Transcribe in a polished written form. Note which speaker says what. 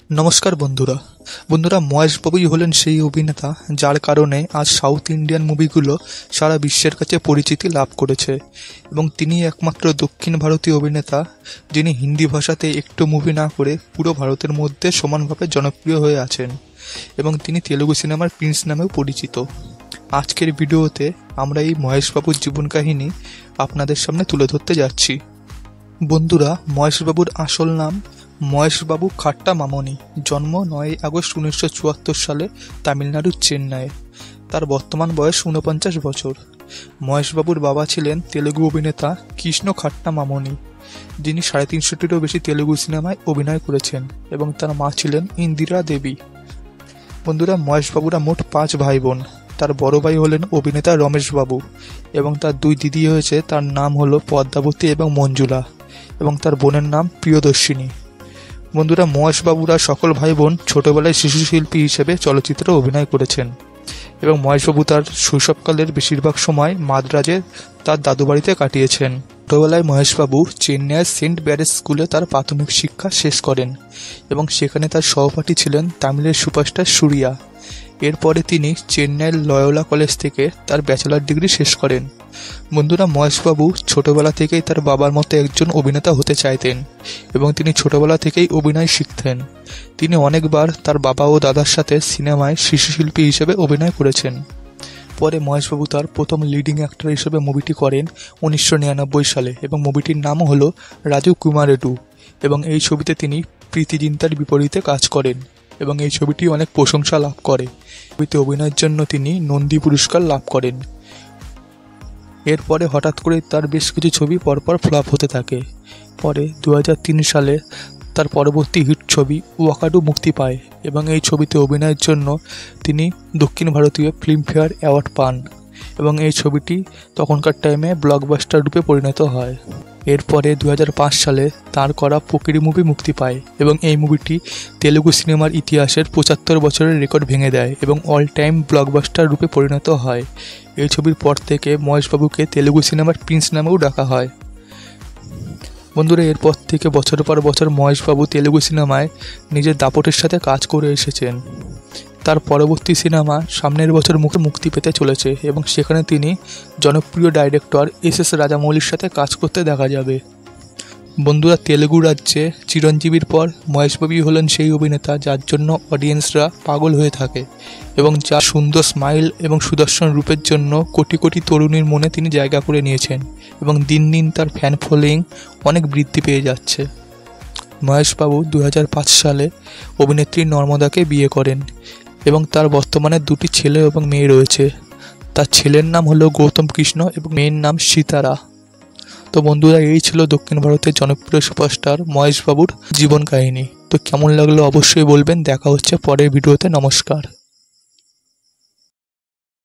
Speaker 1: নমস্কার বন্ধুরা। মহেশ বাবুই হলেন সেই অভিনেতা যার কারণে আজ সাউথ ইন্ডিয়ান মুভিগুলো সারা বিশ্বের কাছে পরিচিতি লাভ করেছে এবং তিনি একমাত্র দক্ষিণ ভারতীয় অভিনেতা যিনি হিন্দি ভাষাতে একটু মুভি না করে পুরো ভারতের মধ্যে সমানভাবে জনপ্রিয় হয়ে আছেন এবং তিনি তেলুগু সিনেমার প্রিন্স নামেও পরিচিত। আজকের ভিডিওতে আমরা এই মহেশ বাবুর জীবন কাহিনী আপনাদের সামনে তুলে ধরতে যাচ্ছি। বন্ধুরা, মহেশ বাবুর আসল নাম মহেশ বাবু খাট্টা মামনি। জন্ম 9 আগস্ট 1974 সালে তামিলনাড়ুর চেন্নাইয়ে। তার বর্তমান বয়স 49 বছর। মহেশ বাবুর বাবা ছিলেন তেলুগু অভিনেতা কৃষ্ণ খাট্টা মামনি, যিনি 350টিরও বেশি তেলুগু সিনেমায় অভিনয় করেছেন, এবং তার মা ছিলেন ইন্দিরা দেবী। বন্ধুরা, মহেশ বাবুরা মোট 5 ভাই বোন। তার বড় ভাই হলেন অভিনেতা রমেশ বাবু এবং তার 2 দিদি হয়েছে, তার নাম হলো পদ্মাবতী এবং মঞ্জুলা, এবং তার বোনের নাম প্রিয়দর্শিনী। বন্ধুরা, মহেশ বাবুরা সকল ভাই বোন ছোটবেলায় শিশু শিল্পী হিসেবে চলচ্চিত্রে অভিনয় করেছেন এবং মহেশবাবু তার শৈশবকালের বেশিরভাগ সময় মাদ্রাজে তার দাদু বাড়িতে কাটিয়েছেন। ছোটবেলায় মহেশবাবু চেন্নাইয়ের সেন্ট ব্যারেজ স্কুলে তার প্রাথমিক শিক্ষা শেষ করেন এবং সেখানে তার সহপাঠী ছিলেন তামিলের সুপারস্টার সূর্যা। এরপরে তিনি চেন্নাইয়ের লয়োলা কলেজ থেকে তার ব্যাচেলর ডিগ্রি শেষ করেন। বন্ধুরা, মহেশবাবু ছোটবেলা থেকেই তার বাবার মতো একজন অভিনেতা হতে চাইতেন এবং তিনি ছোটবেলা থেকেই অভিনয় শিখতেন। তিনি অনেকবার তার বাবা ও দাদার সাথে সিনেমায় শিশুশিল্পী হিসেবে অভিনয় করেছেন। পরে মহেশবাবু তার প্রথম লিডিং অ্যাক্টর হিসেবে মুভিটি করেন 1999 সালে এবং মুভিটির নাম হলো রাজু কুমারেডু, এবং এই ছবিতে তিনি প্রীতি জিন্তার বিপরীতে কাজ করেন এবং এই ছবিটি অনেক প্রশংসা লাভ করে। ছবিতে অভিনয়ের জন্য তিনি নন্দী পুরস্কার লাভ করেন। এরপরে হঠাৎ করে তার বেশ কিছু ছবি পরপর ফ্লপ হতে থাকে। পরে 2003 সালে তার পরবর্তী হিট ছবি ওয়াকাডু মুক্তি পায় এবং এই ছবিতে অভিনয়ের জন্য তিনি দক্ষিণ ভারতীয় ফিল্মফেয়ার অ্যাওয়ার্ড পান এবং এই ছবিটি তখনকার টাইমে ব্লকবাস্টার রূপে পরিণত হয়। এরপরে 2005 সালে তার করা পোকিরি মুভি মুক্তি পায় এবং এই মুভিটি তেলুগু সিনেমার ইতিহাসের 75 বছরের রেকর্ড ভেঙে দেয় এবং অল টাইম ব্লকবাস্টার রূপে পরিণত হয়। এই ছবির পর থেকে মহেশবাবুকে তেলুগু সিনেমার প্রিন্স নামেও ডাকা হয়। বন্ধুরা, এরপর থেকে বছর পর বছর মহেশবাবু তেলুগু সিনেমায় নিজের দাপটের সাথে কাজ করে এসেছেন। তার পরবর্তী সিনেমা সামনের বছর মুক্তি পেতে চলেছে এবং সেখানে তিনি জনপ্রিয় ডাইরেক্টর এস রাজামৌলির সাথে কাজ করতে দেখা যাবে। বন্ধুরা, তেলুগু রাজ্যে চিরঞ্জীবীর পর মহেশবাবুই হলেন সেই অভিনেতা যার জন্য অডিয়েন্সরা পাগল হয়ে থাকে এবং যার সুন্দর স্মাইল এবং সুদর্শন রূপের জন্য কোটি কোটি তরুণীর মনে তিনি জায়গা করে নিয়েছেন এবং দিন দিন তার ফ্যান ফলোয়িং অনেক বৃদ্ধি পেয়ে যাচ্ছে। মহেশবাবু 2005 সালে অভিনেত্রী নর্মদাকে বিয়ে করেন এবং তার বর্তমানে 2টি ছেলে এবং মেয়ে রয়েছে। তার ছেলের নাম হলো গৌতম কৃষ্ণ এবং মেয়ের নাম সীতারা। তো বন্ধুরা, এই ছিল দক্ষিণ ভারতের জনপ্রিয় সুপারস্টার মহেশ বাবুর জীবন কাহিনী। তো কেমন লাগলো অবশ্যই বলবেন। দেখা হচ্ছে পরের ভিডিওতে। নমস্কার।